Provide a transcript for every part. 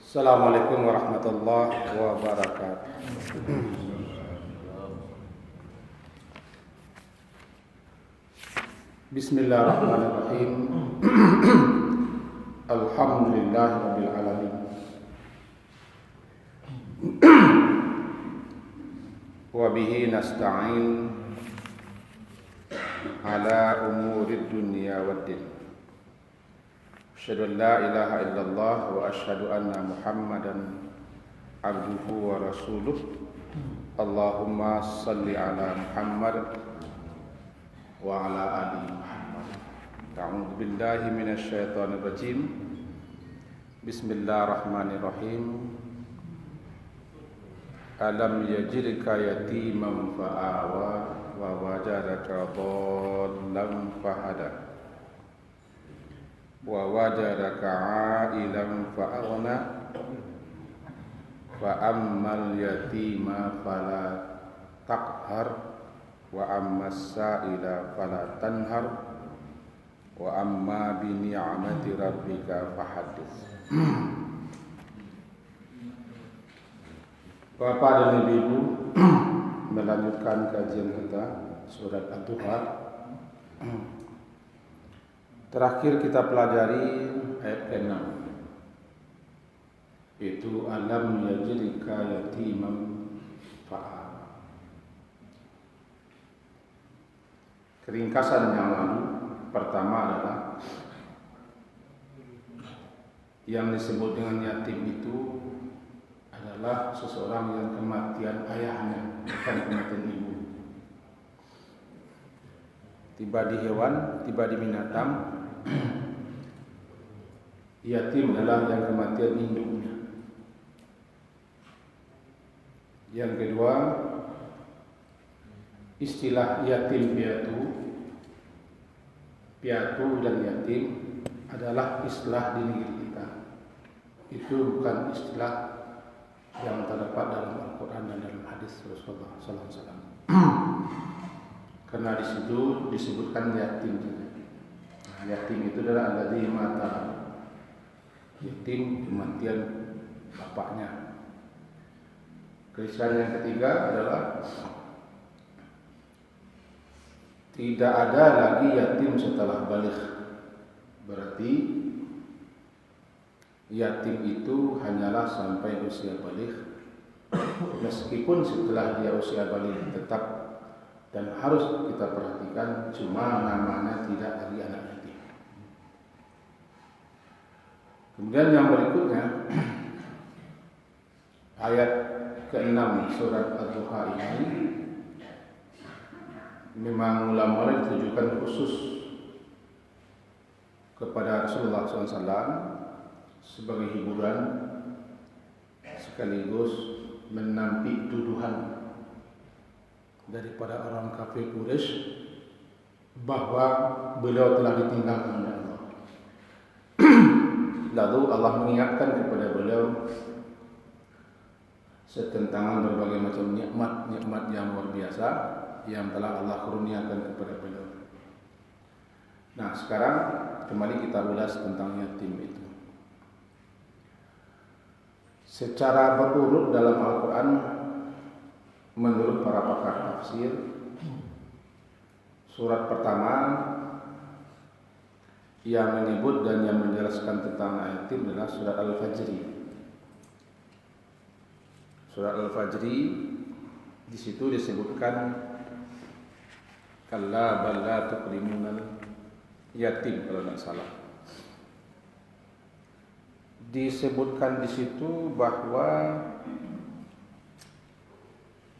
Assalamualaikum warahmatullahi wabarakatuh. Bismillahirrahmanirrahim. Alhamdulillahirabbil alamin. Wa bihi nasta'in ala umurid dunya waddin. Asyhadu an la ilaha illallah wa asyhadu anna Muhammadan abduhu wa rasuluh. Allahumma salli ala Muhammad wa ala ali Muhammad. A'udzu billahi minasy syaithanir rajim. Bismillahirrahmanirrahim. Alam yajidka yatiman fa'awa wa wajadaka dhallan fahada wa wajadaka 'ailan fa'aghna fa ammal yatima fala taqhar wa ammas sa'ila fala tanhar wa amma bi ni'mati rabbika fahaddits. Bapak dan Ibu, melanjutkan kajian kita surat Ad-Duha. Terakhir kita pelajari ayat ke-6, itu alam yajidka yatiman fa'awa. Keringkasan yang lalu pertama adalah yang disebut dengan yatim itu adalah seseorang yang kematian ayahnya, bukan kematian ibu. Tiba di hewan, tiba di binatang, yatim adalah yang kematian induknya. Yang kedua, istilah yatim piatu dan yatim adalah istilah di negeri kita. Itu bukan istilah yang terdapat dalam Al-Quran dan dalam hadis Rasulullah SAW. Karena di situ disebutkan yatim. Nah, yatim itu adalah alladzi mata. Yatim kematian bapaknya. Kerisauan yang ketiga adalah tidak ada lagi yatim setelah baligh. Berarti yatim itu hanyalah sampai usia baligh. Meskipun setelah dia usia baligh tetap dan harus kita perhatikan, cuma namanya tidak lagi anak yatim. Kemudian yang berikutnya ayat ke-6 surat Ad-Duha ini memang ulama ditujukan khusus kepada Rasulullah SAW sebagai hiburan sekaligus menampik tuduhan daripada orang kafir Quraisy bahwa beliau telah ditinggalkan oleh Allah. Lalu Allah mengingatkan kepada beliau setentangan berbagai macam nikmat yang luar biasa yang telah Allah kurniakan kepada beliau. Nah, sekarang kembali kita ulas tentang yatim itu. Secara berurut dalam Al-Quran, menurut para pakar tafsir, surat pertama yang menyebut dan yang menjelaskan tentang yatim adalah surat Al-Fajri. Surat Al-Fajri di situ disebutkan kalla bal la tuqrimunal yatim, kalau tidak salah. Disebutkan di situ bahwa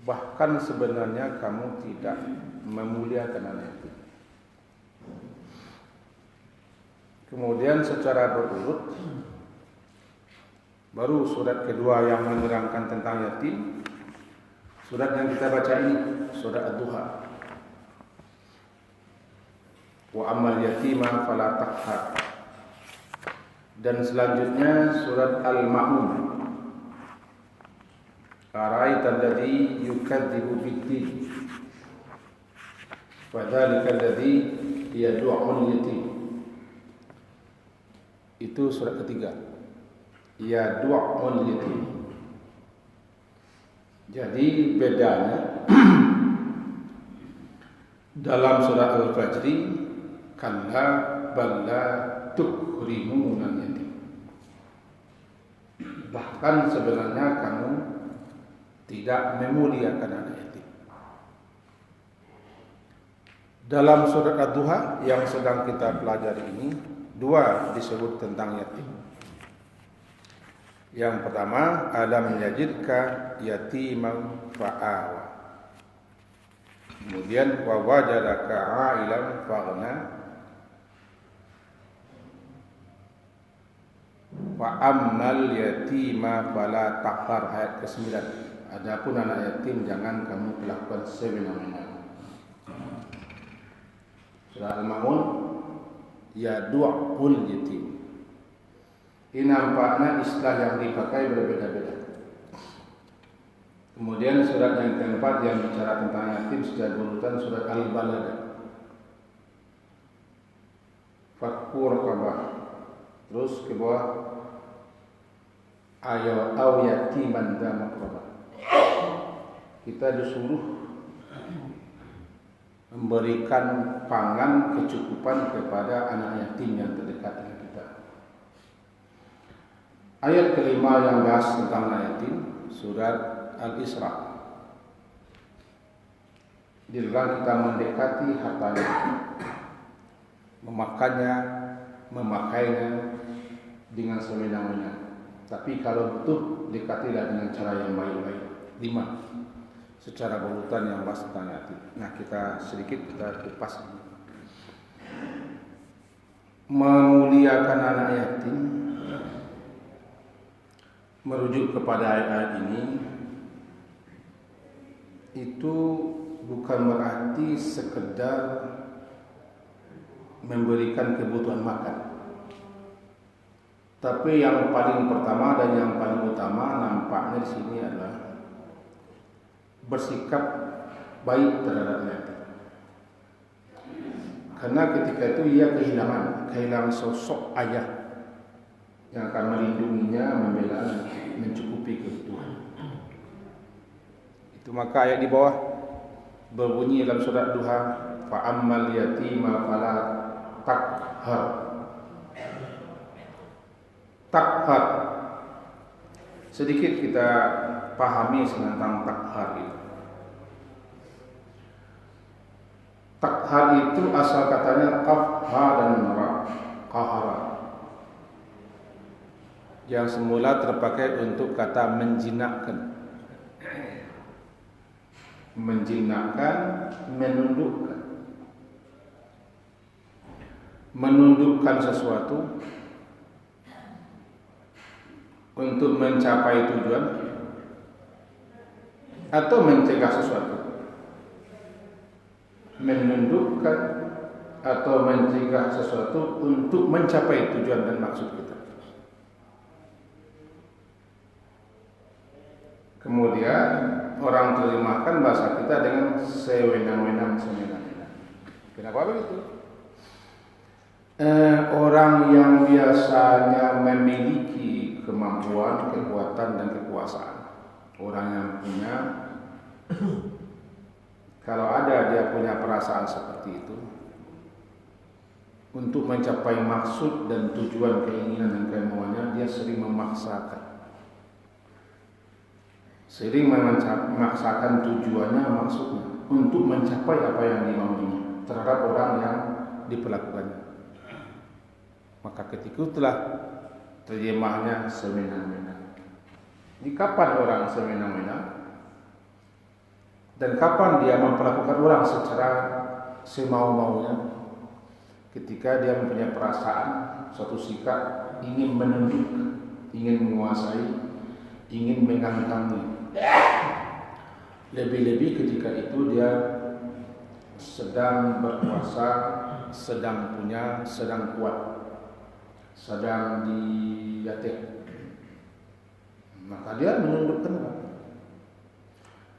bahkan sebenarnya kamu tidak memuliakan anak yatim. Kemudian secara berurut baru surat kedua yang menerangkan tentang yatim, surat yang kita baca ini, surat Ad-Duha. Wa ammal yatima fala taqhar. Dan selanjutnya surat Al-Ma'un. Ara'aita alladhi yukadzibu bid-din fadzalika alladhi yad'u'ul yatim. Itu surat ketiga. yadu'ul yatim. Jadi bedanya dalam surat Al-Fajr, kalla balla tukrimunal yatim. Bahkan sebenarnya kamu tidak memuliakan anak yatim. Dalam surat Ad-Duha yang sedang kita pelajari ini, dua disebut tentang yatim. Yang pertama, alam yajidka yatiman fa'awa. Kemudian wa wajadaka 'ailan faghna. Wa ammal yatima fala taqhar, ayat ke-9. Adapun anak yatim jangan kamu perlakukan semena-mena. Surah Al-Maun, yadu'ul yatim. Ini nampaknya istilah yang dipakai berbeda-beda. Kemudian surat yang keempat yang bicara tentang yatim secara berurutan surat Al-Balad. Fakku raqabah. Terus ke bawah ayo au yatiman dza maqrabah. Kita disuruh memberikan pangan kecukupan kepada anak yatim yang terdekat dengan kita. Ayat kelima yang bahas tentang anak yatim, surat Al-Isra. Dilarang kita mendekati hartanya, memakannya, memakainya dengan semena-mena. Tapi kalau butuh, dekatilah dengan cara yang baik-baik. 5. Secara berurutan yang bahas tentang yatim. Nah, kita kupas ini. Memuliakan anak yatim merujuk kepada ayat-ayat ini itu bukan berarti sekedar memberikan kebutuhan makan. Tapi yang paling pertama dan yang paling utama nampaknya di sini adalah bersikap baik terhadap yatim. Karena ketika itu ia kehilangan sosok ayah yang akan melindunginya, membela, mencukupi kebutuhan. Itu maka ayat di bawah berbunyi dalam surat Duha, fa ammal yatima fala taqhar. Taqhar. Sedikit kita pahami tentang taqhar itu. Taqhar itu asal katanya qafha dan ra, qahara. Yang semula terpakai untuk kata menjinakkan. Menjinakkan, menundukkan. Menundukkan sesuatu untuk mencapai tujuan atau mencegah sesuatu. Menundukkan atau mencegah sesuatu untuk mencapai tujuan dan maksud kita. Kemudian orang terjemahkan bahasa kita dengan sewenang-wenang. Kenapa begitu? Orang yang biasanya memiliki kemampuan, kekuatan dan kekuasaan, orang yang punya, kalau ada dia punya perasaan seperti itu, untuk mencapai maksud dan tujuan, keinginan dan kemauannya, dia sering memaksakan. Sering memaksakan tujuannya, maksudnya untuk mencapai apa yang dimauinya terhadap orang yang diperlakukannya. Maka ketika itulah terjemahnya semena-mena. Di kapan orang semena-mena dan kapan dia memperlakukan orang secara semau-maunya? Ketika dia mempunyai perasaan, suatu sikap ingin menunduk, ingin menguasai, ingin mengangkangi. Lebih-lebih ketika itu dia sedang berkuasa, sedang punya, sedang kuat, sedang dijatih. Maka dia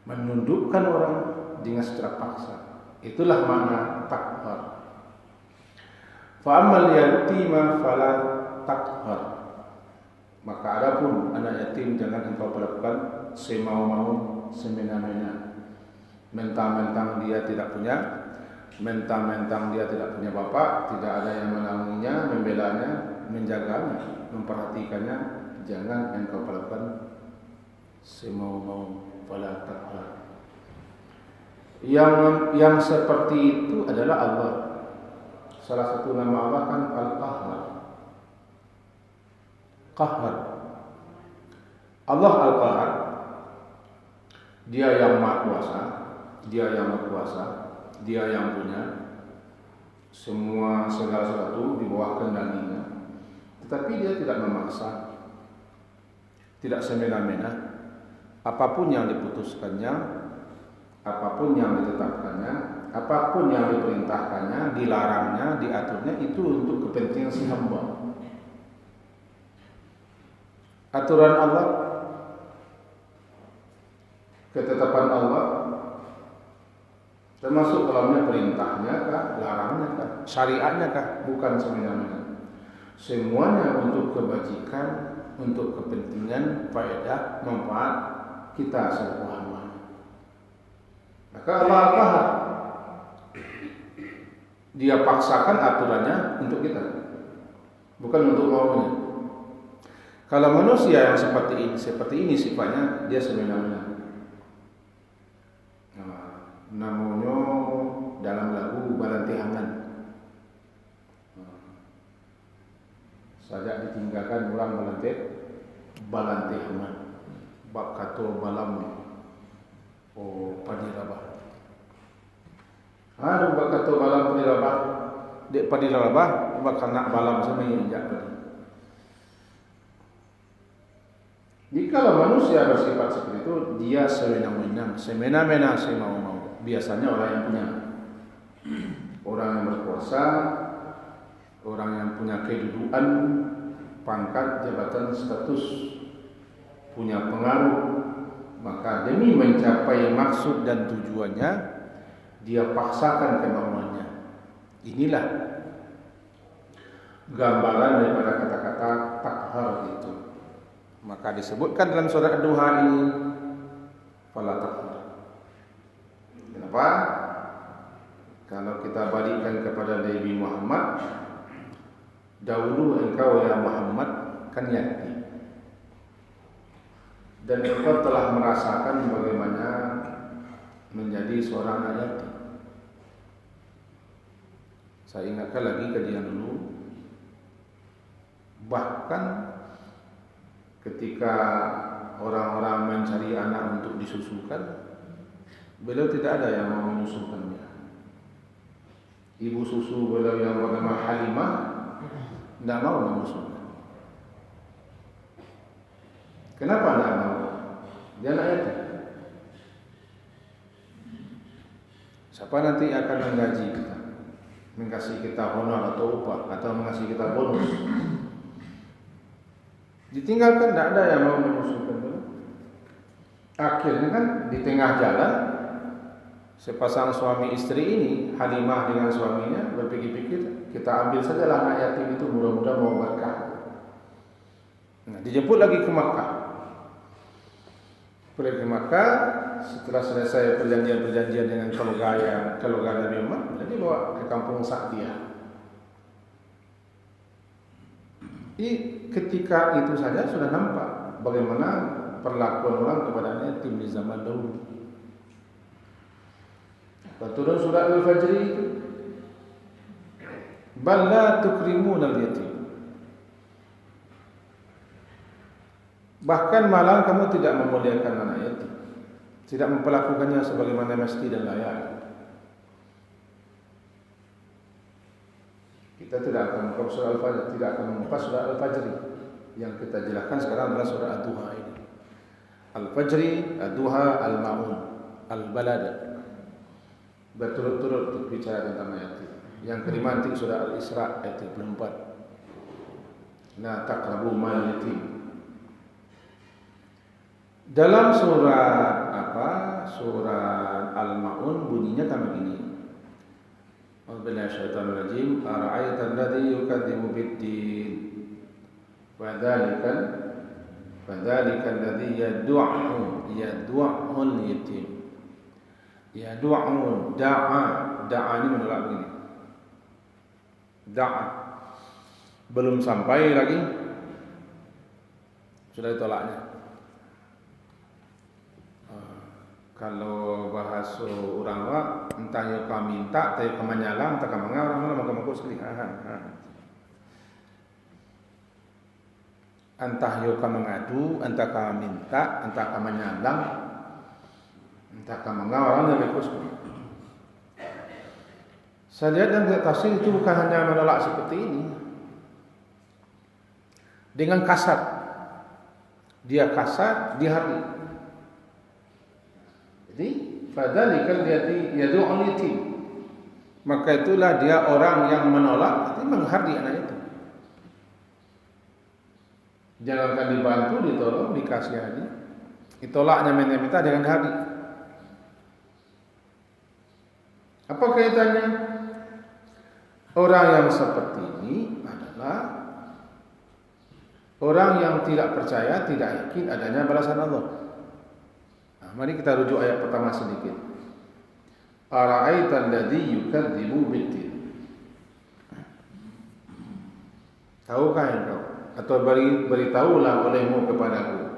menundukkan orang dengan secara paksa. Itulah makna taqhar. Fa ammal yatima fala taqhar. Maka adapun anak yatim jangan engkau perlakukan semau-mau, semena-mena. Mentang-mentang dia tidak punya, mentang-mentang dia tidak punya bapak, tidak ada yang menaunginya, membelanya, menjaganya, memperhatikannya, jangan engkau perlakukan semau-mau, fala taqhar. Yang seperti itu adalah Allah. Salah satu nama Allah kan Al-Qahhar. Qahhar. Allah Al-Qahhar. Dia yang Maha Kuasa, Dia yang Maha Kuasa, Dia yang punya semua segala sesuatu di bawah kendalinya. Tetapi Dia tidak memaksa, tidak semena-mena. Apapun yang diputuskannya, apapun yang ditetapkannya, apapun yang diperintahkannya, dilarangnya, diaturnya, itu untuk kepentingan si hamba. Aturan Allah, ketetapan Allah, termasuk dalamnya perintahnya kah, larangnya kah, syariatnya kah, bukan semena-mena. Semuanya untuk kebajikan, untuk kepentingan, faedah, manfaat kita selaku hamba. Maka Allah Al-Qahhar, Dia paksakan aturannya untuk kita, bukan untuk maunya. Kalau manusia yang seperti ini sifatnya, dia semena-mena. Namanya dalam lagu Balantihangan. Sajak ditinggalkan orang Balantihangan. Bak kato balam padirabah. Aduh bak kato balam padirabah. Dek padirabah bak nak balam sama injak tadi. Jika manusia bersifat seperti itu, dia semena-mena, semau-mau. Biasanya orang yang punya, orang yang berkuasa, orang yang punya kedudukan, pangkat, jabatan, status, punya pengaruh, maka demi mencapai maksud dan tujuannya, dia paksakan kemauannya. Inilah gambaran daripada kata-kata taqhar itu. Maka disebutkan dalam surah Ad-Duha ini, fala taqhar. Kenapa? Kalau kita balikkan kepada Nabi Muhammad, dahulu engkau ya Muhammad kan yatim, dan engkau telah merasakan bagaimana menjadi seorang anak yatim. Saya ingatkan lagi kejadian dulu, bahkan ketika orang-orang mencari anak untuk disusukan, beliau tidak ada yang mau menyusukannya. Ibu susu beliau yang bernama Halimah tidak mau menyusukan. Kenapa tidak mau? Dia anak yatim. Siapa nanti akan menggaji kita, mengkasih kita honor atau upah, atau mengasih kita bonus? Ditinggalkan, tidak ada yang mau menyusukan. Akhirnya kan di tengah jalan, sepasang suami istri ini, Halimah dengan suaminya, berpikir-pikir, kita ambil sajalah anak yatim itu, mudah-mudahan mau berkah. Nah, dijemput lagi ke Makkah. Pergi ke Makkah, setelah selesai perjanjian-perjanjian dengan keluarga Nabi Muhammad, jadi bawa ke kampung Sa'diyah. Ketika itu saja sudah nampak bagaimana perlakuan orang kepada anak yatim di zaman dahulu. Turun surah Al-Fajr itu, bal la tukrimun al-yatim. Bahkan malah kamu tidak memuliakan anak yatim, tidak memperlakukannya sebagaimana mesti dan layak. Kita tidak akan membuka surah Al-Fajr, tidak akan membuka surah Al-Fajr. Yang kita jelaskan sekarang adalah surah Ad-Duha ini. Al-Fajr, Ad-Duha, Al-Ma'un, Al-Balad. Berturut-turut berbicara tentang ayat ini. Yang kelima nanti surah Al-Isra ayat 24. La taqrabu mal yatim. Dalam surah Surah Al-Ma'un bunyinya kan begini. Wabillahi syaitanir rajim. Ara'aita alladhi yukadzibu bid-din wa dzalika Fadzalika alladhi yad'u yatim. Yad'u da'a ini menolak begini. Da'a belum sampai lagi sudah ditolaknya. Kalau bahasa orang wa entah yo ka minta, entah yo ka manyalang, entah ka mangarang, maka sekali. Entah yo ka mengadu, entah ka minta, entah ka manyalang, entah ka mangarang, maka sekali. Saya lihat dalam tafsir itu bukan hanya menolak seperti ini. Dengan kasar. Dia kasar, dia hardi. Jadi, fadzalika alladhi yad'u yatim. Maka itulah dia orang yang menolak, artinya menghardi anak itu. Jangankan dibantu, ditolong, dikasihani. Ditolaknya minta dengan hardi. Apa kaitannya? Orang yang seperti ini adalah orang yang tidak percaya, tidak yakin adanya balasan Allah. Nah, mari kita rujuk ayat pertama sedikit. Ara'aital ladzi yukadzibu bid-din. Tahukah engkau atau beritahulah olehmu kepadaku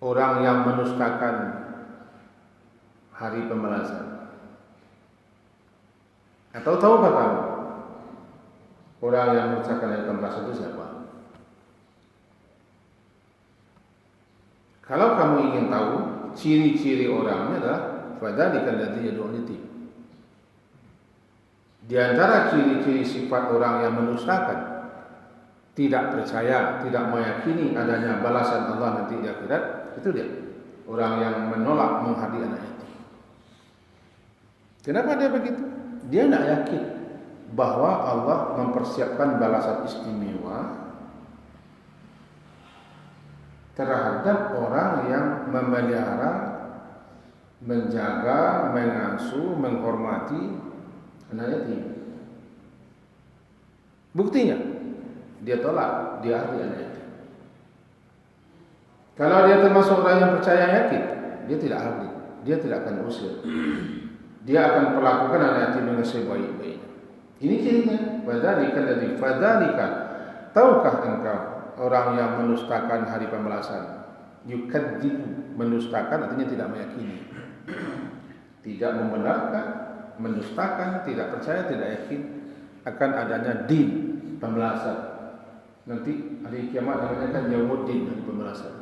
orang yang menustakan hari pembalasan. Atau tahukah kamu orang yang menustakan hari pembalasan itu siapa? Kalau kamu ingin tahu ciri-ciri orangnya adalah fadzalika alladzi yad'u yatim. Di antara ciri-ciri sifat orang yang menustakan, tidak percaya, tidak meyakini adanya balasan Allah nanti di akhirat, itu dia. Orang yang menolak menghadiri anak yatim. Kenapa dia begitu? Dia tidak yakin bahwa Allah mempersiapkan balasan istimewa terhadap orang yang memelihara, menjaga, mengasuh, menghormati anak yatim. Buktinya, dia tolak, dia ahli anak yatim. Kalau dia termasuk orang yang percaya yakin, dia tidak ahli, dia tidak akan usir. Dia akan perlakukan anak yatim dengan sebaik-baiknya. Ini cirinya. Fadzalika, tahukah engkau orang yang menustakan hari pembalasan? Yukadzibu, menustakan artinya tidak meyakini, tidak membenarkan, menustakan, tidak percaya, tidak yakin akan adanya din, pembalasan. Nanti hari kiamat namanya kan yaumuddin, hari pembalasan.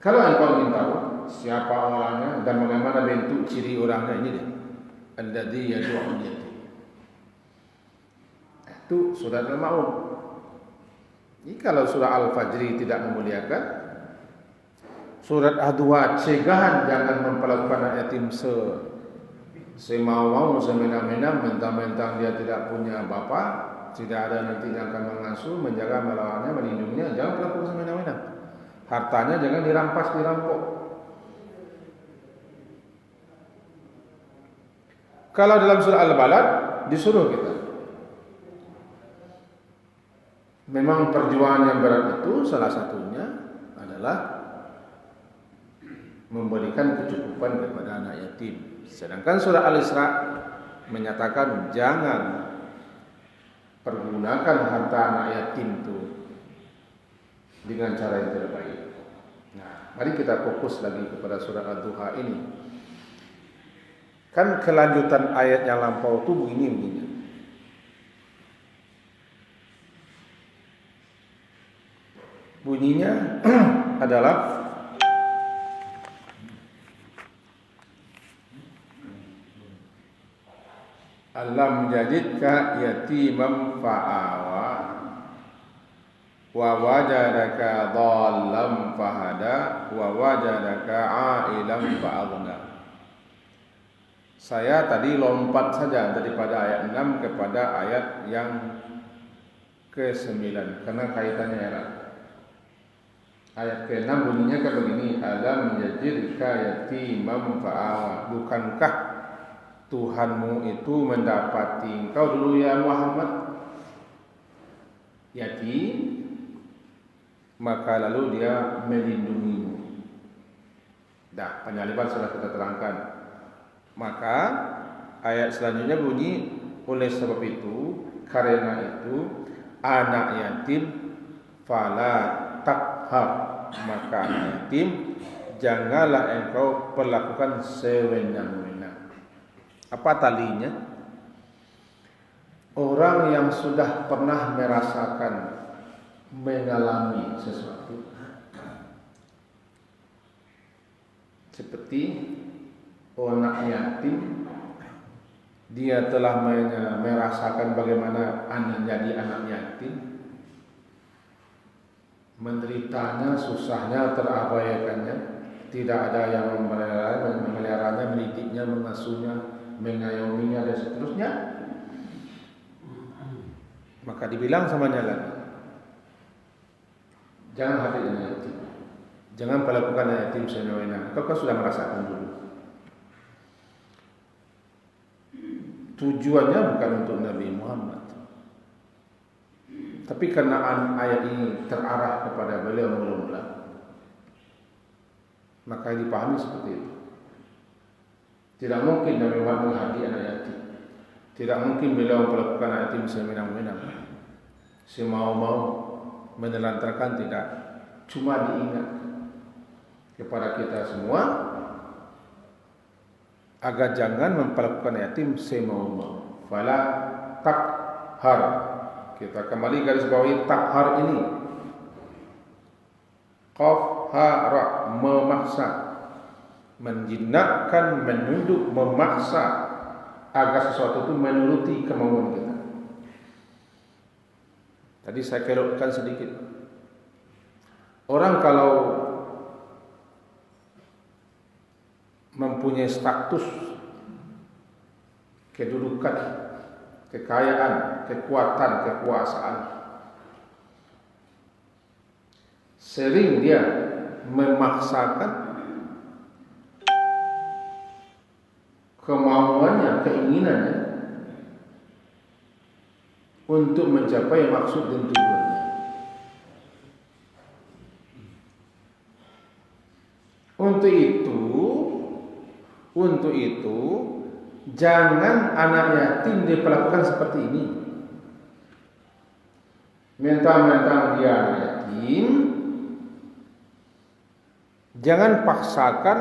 Kalau engkau ingin tahu siapa orangnya dan bagaimana bentuk ciri orangnya, ini dia. Alladzi yad'u yatim. Itu surat Al-Maun. Ini kalau surah Al-Fajr tidak memuliakan, surat Ad-Duha cegahan jangan memperlakukan anak yatim semau-mau, semena-mena, mentang-mentang dia tidak punya bapa, tidak ada nanti yang akan mengasuh, menjaga, melawannya, melindunginya, jangan perlakukan semena-mena. Hartanya jangan dirampas, dirampok. Kalau dalam surah Al-Balad disuruh kita. Memang perjuangan yang berat itu salah satunya adalah memberikan kecukupan kepada anak yatim. Sedangkan surah Al-Isra menyatakan jangan pergunakan harta anak yatim itu dengan cara yang tidak baik. Nah, mari kita fokus lagi kepada surah Ad-Duha ini. Kan kelanjutan ayat yang lampau itu begini. Bunyinya adalah alam jadidka yatimam fa'awa wa wajadaka dhallam fahada wa wajadaka a'ilam fa'aghna. Saya tadi lompat saja daripada ayat 6 kepada ayat yang ke-9 karena kaitannya erat. Ayat ke-6 bunyinya kan begini, alam yajidka yatimam fa'awa. Bukankah Tuhanmu itu mendapati engkau dulu ya Muhammad yatim, maka lalu dia melindungimu. Dah, penyaliban sudah kita terangkan. Maka ayat selanjutnya bunyi, oleh sebab itu, karena itu anak yatim fala takhar, maka anak yatim janganlah engkau perlakukan sewenang-wenang. Apa talinya? Orang yang sudah pernah merasakan, mengalami sesuatu, seperti anak yatim, dia telah merasakan bagaimana jadi anak yatim, menderitanya, susahnya, terabaikannya, tidak ada yang memeliharanya, mendidiknya, mengasuhnya, mengayominya dan seterusnya. Maka dibilang samanya lagi, jangan hadir anak yatim, jangan perlakukan anak yatim semena-mena. Kau sudah merasakan dulu. Tujuannya bukan untuk Nabi Muhammad, tapi karena ayat ini terarah kepada beliau mula-mula, maka dipahami seperti itu. Tidak mungkin Nabi Muhammad menghadiri anak yatim. Tidak mungkin beliau melakukan anak yatim semena-mena, semau-mau, menelantarkan, tidak. Cuma diingat kepada kita semua agar jangan memperlakukan yatim semau-mau. Fala takhar. Kita kembali garis bawahi takhar ini. Qaf ha ra, memaksa, menjinakkan, menunduk, memaksa agar sesuatu itu menuruti kemauan kita. Tadi saya kelokkan sedikit. Orang kalau mempunyai status, kedudukan, kekayaan, kekuatan, kekuasaan, sering dia memaksakan kemauannya, keinginannya untuk mencapai maksud dan tujuannya. Untuk itu jangan anak yatim diperlakukan seperti ini. Mentang-mentang dia anak yatim, jangan paksakan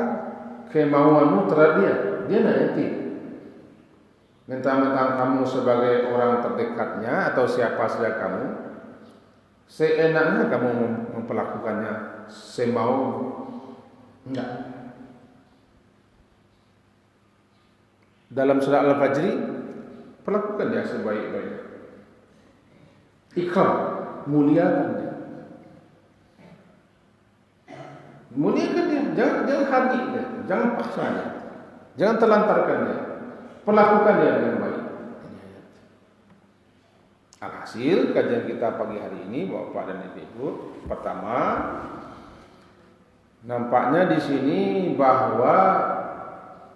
kemauanmu terhadap dia. Dia anak yatim. Mentang-mentang kamu sebagai orang terdekatnya atau siapa saja kamu, seenaknya kamu memperlakukannya semau. Enggak. Dalam surah Al-Fajr, perlakukan dia sebaik-baiknya. Ikram, muliakan dia. Muliakan dia, jangan hadir dia, jangan paksa dia, jangan telantarkan dia. Perlakukan dia dengan baik. Alhasil kajian kita pagi hari ini, Bapak dan Ibu, pertama, nampaknya di sini bahwa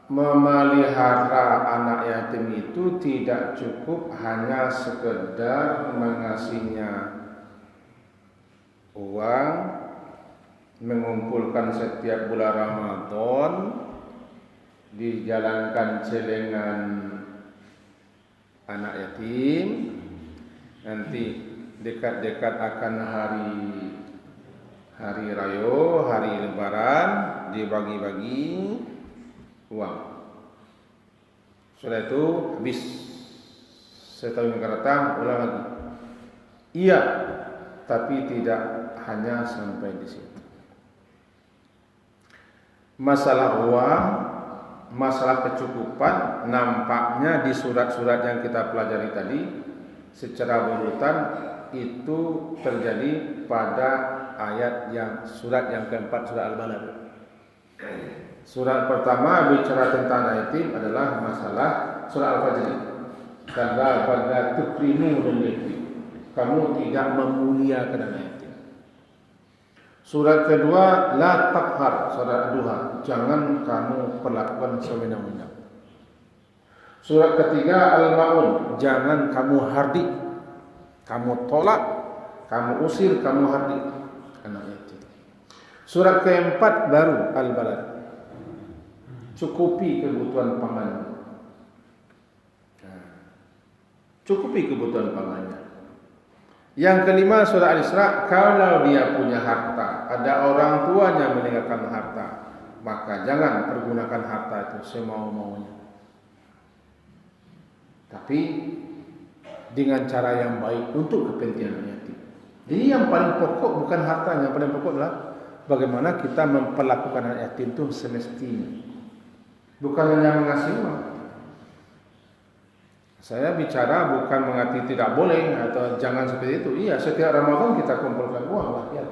memelihara anak yatim itu tidak cukup hanya sekedar mengasihnya uang, mengumpulkan setiap bulan Ramadan, dijalankan celengan anak yatim, nanti dekat-dekat akan hari raya, hari lebaran, dibagi-bagi uang. Setelah itu habis. Setahun yang akan datang ulang lagi. Iya, tapi tidak hanya sampai di situ. Masalah uang, masalah kecukupan nampaknya di surat-surat yang kita pelajari tadi secara berurutan itu terjadi pada surat yang keempat, surat Al-Balad. Surat pertama bicara tentang anak yatim adalah masalah surah Al-Fajr. Kala pada tukrimu dan yatim, kamu tidak memuliakan anak yatim. Surat kedua la takhar, surat Ad-Duha, jangan kamu perlakukan sewenang-wenang. Surat ketiga Al-Maun, jangan kamu hardik, kamu tolak, kamu usir, kamu hardik anak yatim. Surat keempat baru Al-Balad, cukupi kebutuhan pangan. Cukupi kebutuhan pangannya. Yang kelima surah Al-Isra, kalau dia punya harta, ada orang tuanya meninggalkan harta, maka jangan pergunakan harta itu semau-maunya. Tapi dengan cara yang baik untuk kepentingan yatim. Jadi yang paling pokok bukan hartanya, yang paling pokok adalah bagaimana kita memperlakukan anak yatim itu semestinya. Bukan hanya mengasihi uang. Saya bicara bukan mengerti tidak boleh atau jangan seperti itu. Iya, setiap Ramadan kita kumpulkan uang lah ya.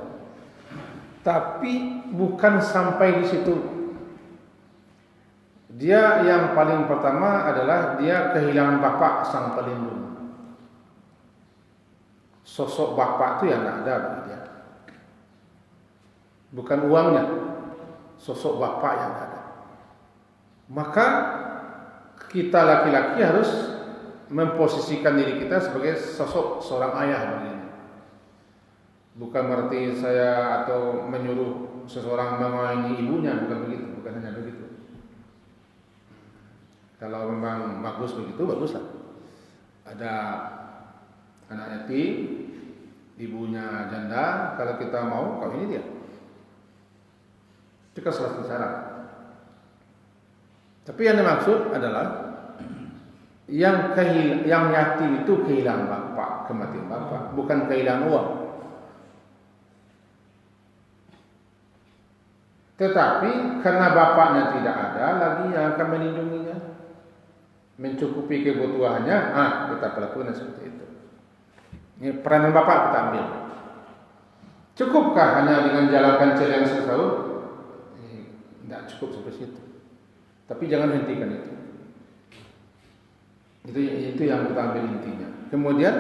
Tapi bukan sampai di situ. Dia yang paling pertama adalah dia kehilangan bapak sang pelindung. Sosok bapak itu yang ada bagi dia. Bukan uangnya, sosok bapak yang ada. Maka kita laki-laki harus memposisikan diri kita sebagai sosok seorang ayah begini. Bukan berarti saya atau menyuruh seseorang melayani ibunya, bukan begitu, bukan hanya begitu. Kalau memang bagus begitu, baguslah. Ada anak yatim, ibunya janda, kalau kita mau kawin dia. Itu kan salah satu syarat. Tapi yang dimaksud adalah yang yatim itu kehilangan bapak, kematian bapak, bukan kehilangan uang. Tetapi karena bapaknya tidak ada lagi yang akan melindunginya, mencukupi kebutuhannya, kita perlakukan seperti itu. Ini peranan bapak kita ambil. Cukupkah hanya dengan jalankan celah yang setahun? Tidak cukup sampai situ. Tapi jangan hentikan itu. Itu yang kita ambil intinya. Kemudian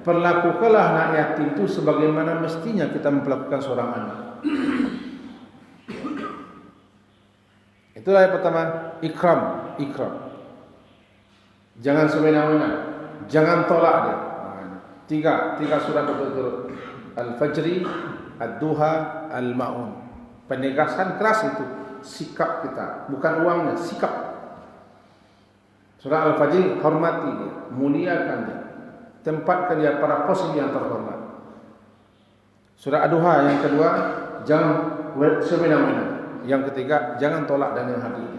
perlakukanlah anak yatim itu sebagaimana mestinya kita memperlakukan seorang anak. Itulah yang pertama, ikram. Jangan semena-mena, jangan tolak dia. Tiga surat berturut-turut. Al-Fajri, Ad-Duha, Al-Ma'un. Penegasan keras itu sikap kita, bukan uangnya, sikap. Surah Al-Fajr, hormati dia, muliakan dia, tempatkan dia pada posisi yang terhormat. Surah Ad-Duha yang kedua, jangan semena-mena. Yang ketiga, jangan tolak dan yang hadir.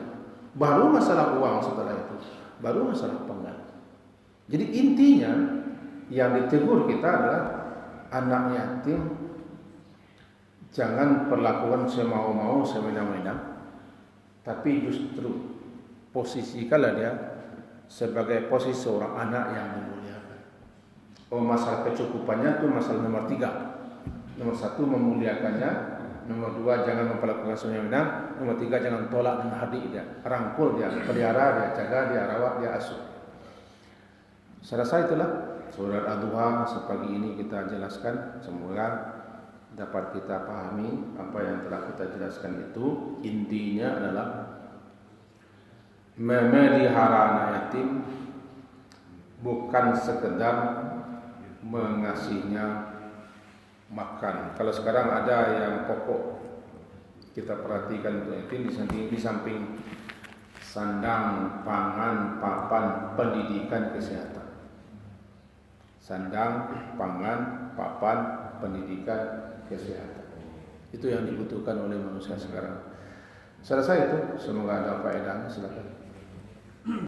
Baru masalah uang setelah itu, baru masalah pangan. Jadi intinya yang ditegur kita adalah anak yatim jangan perlakukan semau-mau, semena-mena, tapi justru posisikanlah dia sebagai posisi seorang anak yang dimuliakan. Masalah kecukupannya itu masalah nomor 3. Nomor 1 memuliakannya, nomor 2 jangan memperlakukan semena-mena, nomor 3 jangan tolak dan hardik dia, rangkul dia, pelihara dia, jaga dia, rawat dia, asuh. Saya rasa itulah surat Ad-Duha sepagi ini kita jelaskan. Semoga dapat kita pahami apa yang telah kita jelaskan itu. Intinya adalah memelihara anak yatim bukan sekedar mengasihnya makan. Kalau sekarang ada yang pokok kita perhatikan untuk yatim di samping sandang, pangan, papan, pendidikan, kesehatan. Sandang, pangan, papan, pendidikan, kesehatan. Itu yang dibutuhkan oleh manusia sekarang. Saya rasa itu, semoga ada faedahnya. Silakan.